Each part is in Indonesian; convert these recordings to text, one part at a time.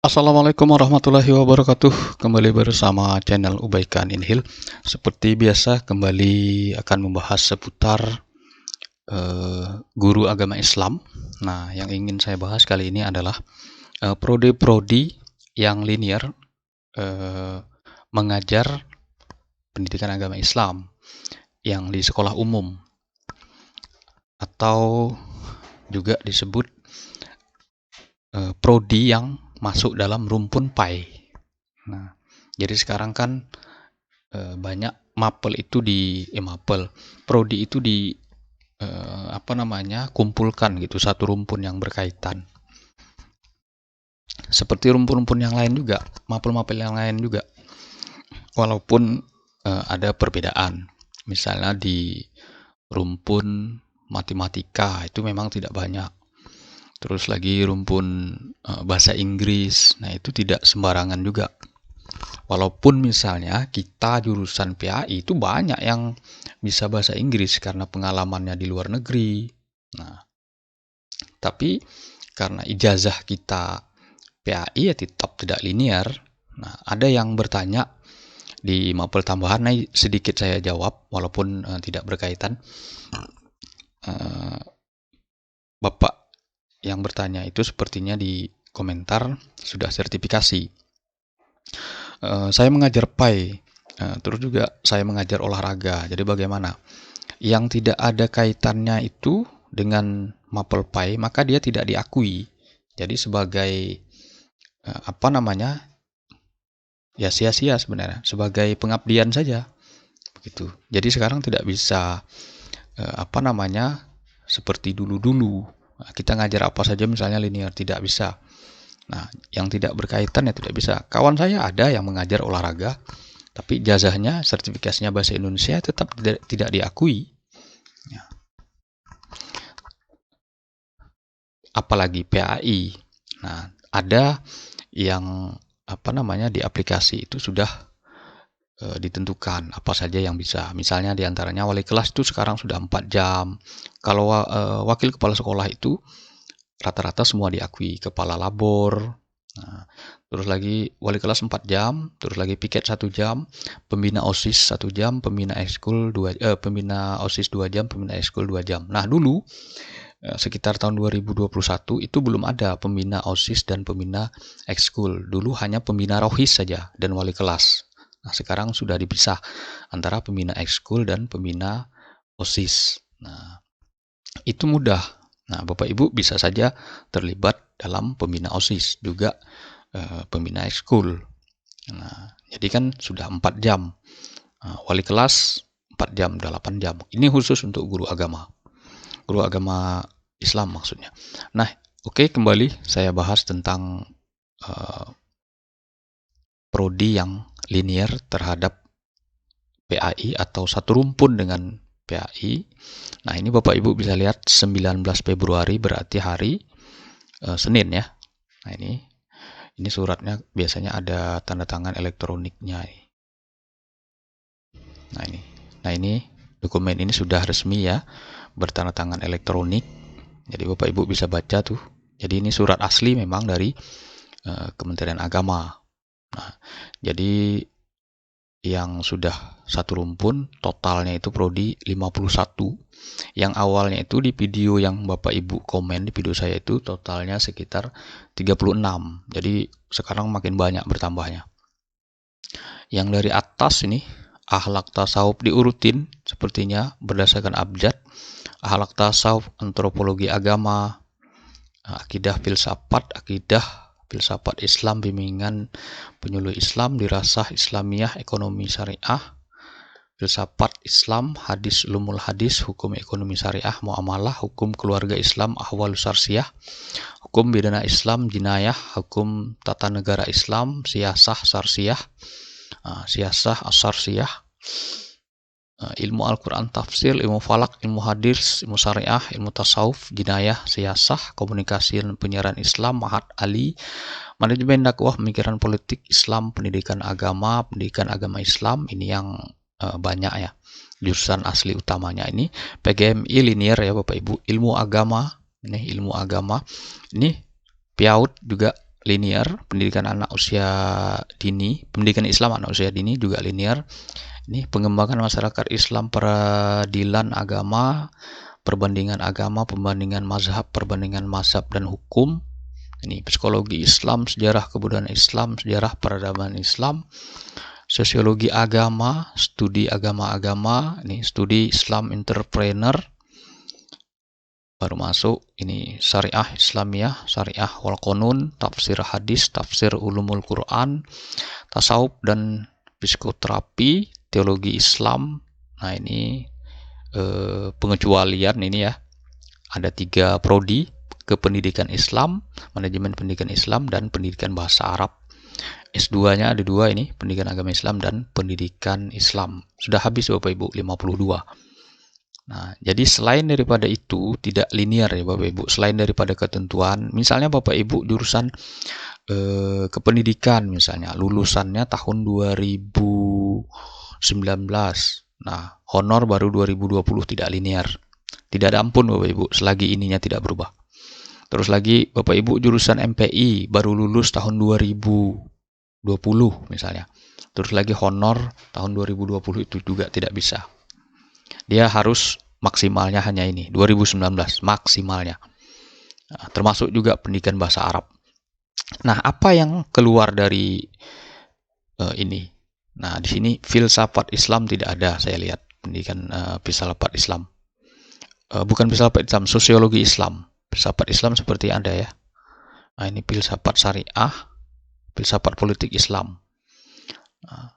Assalamualaikum warahmatullahi wabarakatuh. Kembali bersama channel Ubaikan Inhil. Seperti biasa, kembali akan membahas seputar guru agama Islam. Nah, yang ingin saya bahas kali ini adalah prodi-prodi yang linear mengajar pendidikan agama Islam yang di sekolah umum, atau juga disebut prodi yang masuk dalam rumpun PAI. Nah, jadi sekarang kan banyak mapel itu prodi itu kumpulkan gitu, satu rumpun yang berkaitan. Seperti rumpun-rumpun yang lain juga, mapel-mapel yang lain juga. Walaupun ada perbedaan. Misalnya di rumpun matematika itu memang tidak banyak. Terus lagi rumpun bahasa Inggris, nah itu tidak sembarangan juga. Walaupun misalnya kita jurusan PAI itu banyak yang bisa bahasa Inggris karena pengalamannya di luar negeri. Nah, tapi karena ijazah kita PAI ya tetap tidak linear. Nah, ada yang bertanya di mapel tambahan, nah sedikit saya jawab walaupun tidak berkaitan. Bapak yang bertanya itu sepertinya di komentar sudah sertifikasi. Saya mengajar PAI, terus juga saya mengajar olahraga. Jadi bagaimana? Yang tidak ada kaitannya itu dengan mapel PAI, maka dia tidak diakui. Jadi sebagai ya sia-sia sebenarnya, sebagai pengabdian saja. Begitu. Jadi sekarang tidak bisa seperti dulu-dulu. Kita ngajar apa saja misalnya linear, tidak bisa. Nah, yang tidak berkaitan ya tidak bisa. Kawan saya ada yang mengajar olahraga, tapi ijazahnya, sertifikasinya bahasa Indonesia tetap tidak diakui. Ya. Apalagi PAI. Nah, ada yang di aplikasi itu sudah ditentukan apa saja yang bisa. Misalnya diantaranya wali kelas itu sekarang sudah 4 jam. Kalau wakil kepala sekolah itu rata-rata semua diakui. Kepala labor, nah, terus lagi wali kelas 4 jam, terus lagi piket 1 jam, pembina OSIS 1 jam, pembina OSIS 2 jam, pembina ekskul 2 jam. Nah, dulu sekitar tahun 2021 itu belum ada pembina OSIS dan pembina ekskul. Dulu hanya pembina rohis saja dan wali kelas. Nah, sekarang sudah dipisah antara pembina ekskul dan pembina OSIS. Nah, itu mudah. Nah, Bapak Ibu bisa saja terlibat dalam pembina OSIS, juga pembina ekskul. Nah, jadi kan sudah 4 jam. Wali kelas 4 jam, 8 jam. Ini khusus untuk guru agama Islam maksudnya. Nah, oke, kembali saya bahas tentang prodi yang linear terhadap PAI atau satu rumpun dengan PAI. Nah, ini Bapak Ibu bisa lihat 19 Februari berarti hari Senin ya. Nah, ini suratnya biasanya ada tanda tangan elektroniknya. Nah, ini dokumen ini sudah resmi ya, bertanda tangan elektronik. Jadi Bapak Ibu bisa baca tuh. Jadi ini surat asli memang dari Kementerian Agama. Nah, jadi yang sudah satu rumpun totalnya itu prodi 51. Yang awalnya itu di video yang Bapak Ibu komen di video saya itu totalnya sekitar 36. Jadi sekarang makin banyak bertambahnya. Yang dari atas ini akhlak tasawuf diurutin sepertinya berdasarkan abjad. Akhlak tasawuf, antropologi agama, akidah filsafat Islam, bimbingan penyuluh Islam, dirasah Islamiyah, ekonomi syariah, filsafat Islam, hadis ulumul hadis, hukum ekonomi syariah, muamalah, hukum keluarga Islam, ahwal sarsiyah, hukum bidana Islam, jinayah, hukum tata negara Islam, siasah sarsiyah, siasah asarsiyah, ilmu Al-Quran tafsir, ilmu falak, ilmu hadis, ilmu syariah, ilmu tasawuf, jinayah, siasah, komunikasi dan penyiaran Islam, Mahat Ali, manajemen dakwah, pemikiran politik Islam, pendidikan agama Islam. Ini yang banyak ya, jurusan asli utamanya. Ini PGMI linear ya Bapak Ibu, ilmu agama, ini PIAUD juga linear, pendidikan anak usia dini, pendidikan Islam anak usia dini juga linear. Ini pengembangan masyarakat Islam, peradilan agama, perbandingan agama, pembandingan mazhab dan hukum. Ini psikologi Islam, sejarah kebudayaan Islam, sejarah peradaban Islam, sosiologi agama, studi agama-agama, ini studi Islam entrepreneur. Baru masuk ini syariah Islamiyah, syariah wal qanun, tafsir hadis, tafsir ulumul Quran, tasawuf dan psikoterapi, teologi Islam. Nah ini pengecualian ini ya, ada 3 prodi: kependidikan Islam, manajemen pendidikan Islam, dan pendidikan bahasa Arab. S2-nya ada 2 ini, pendidikan agama Islam dan pendidikan Islam. Sudah habis Bapak Ibu, 52. Nah, jadi selain daripada itu tidak linear ya Bapak Ibu, selain daripada ketentuan, misalnya Bapak Ibu jurusan kependidikan misalnya, lulusannya tahun 2019. Nah, honor baru 2020, tidak linear. Tidak ada ampun Bapak Ibu selagi ininya tidak berubah. Terus lagi Bapak Ibu jurusan MPI baru lulus tahun 2020 misalnya. Terus lagi honor tahun 2020 itu juga tidak bisa. Dia harus maksimalnya hanya ini, 2019 maksimalnya. Nah, termasuk juga pendidikan bahasa Arab. Nah, apa yang keluar dari ini? Nah, di sini filsafat Islam tidak ada, saya lihat pendidikan filsafat Islam. Bukan filsafat Islam, sosiologi Islam. Filsafat Islam seperti ada ya. Nah, ini filsafat syariah, filsafat politik Islam. Nah,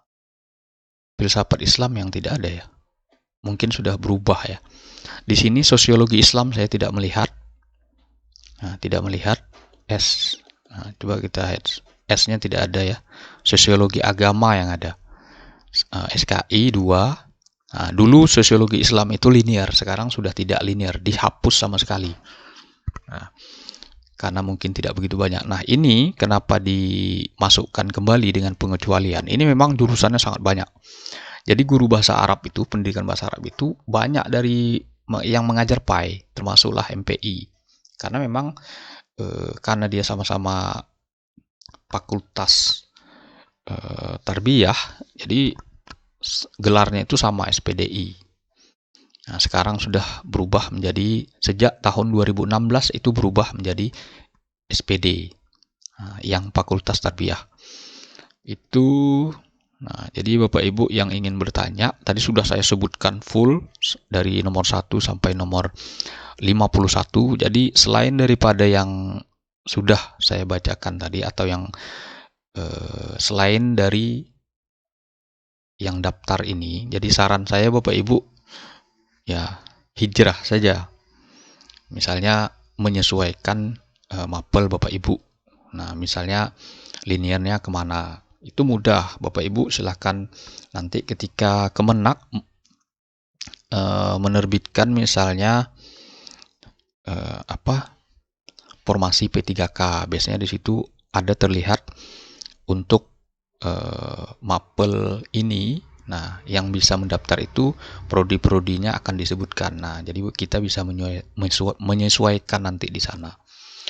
filsafat Islam yang tidak ada ya. Mungkin sudah berubah ya. Di sini sosiologi Islam saya tidak melihat. Nah, tidak melihat S. Nah, coba kita S-nya tidak ada ya. Sosiologi agama yang ada. SKI 2. Nah, dulu sosiologi Islam itu linear, sekarang sudah tidak linear, dihapus sama sekali. Nah, karena mungkin tidak begitu banyak. Nah, ini kenapa dimasukkan kembali dengan pengecualian? Ini memang jurusannya sangat banyak. Jadi guru bahasa Arab itu, pendidikan bahasa Arab itu banyak dari yang mengajar PAI, termasuklah MPI. Karena memang karena dia sama-sama fakultas tarbiyah, jadi gelarnya itu sama, SPDI. Nah, sekarang sudah berubah menjadi, sejak tahun 2016 itu berubah menjadi SPD, yang fakultas tarbiyah. Itu. Nah, jadi Bapak Ibu yang ingin bertanya, tadi sudah saya sebutkan full dari nomor 1 sampai nomor 51. Jadi selain daripada yang sudah saya bacakan tadi, atau yang selain dari yang daftar ini, jadi saran saya Bapak Ibu ya hijrah saja. Misalnya menyesuaikan mapel Bapak Ibu. Nah, misalnya linearnya kemana? Itu mudah, Bapak Ibu silahkan nanti ketika Kemenak menerbitkan misalnya formasi P3K, biasanya di situ ada terlihat untuk mapel ini. Nah, yang bisa mendaftar itu prodi-prodinya akan disebutkan. Nah, jadi kita bisa menyesuaikan nanti di sana.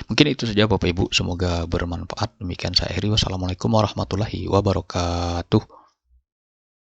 Mungkin itu saja Bapak Ibu, semoga bermanfaat. Demikian saya akhiri. Wassalamualaikum warahmatullahi wabarakatuh.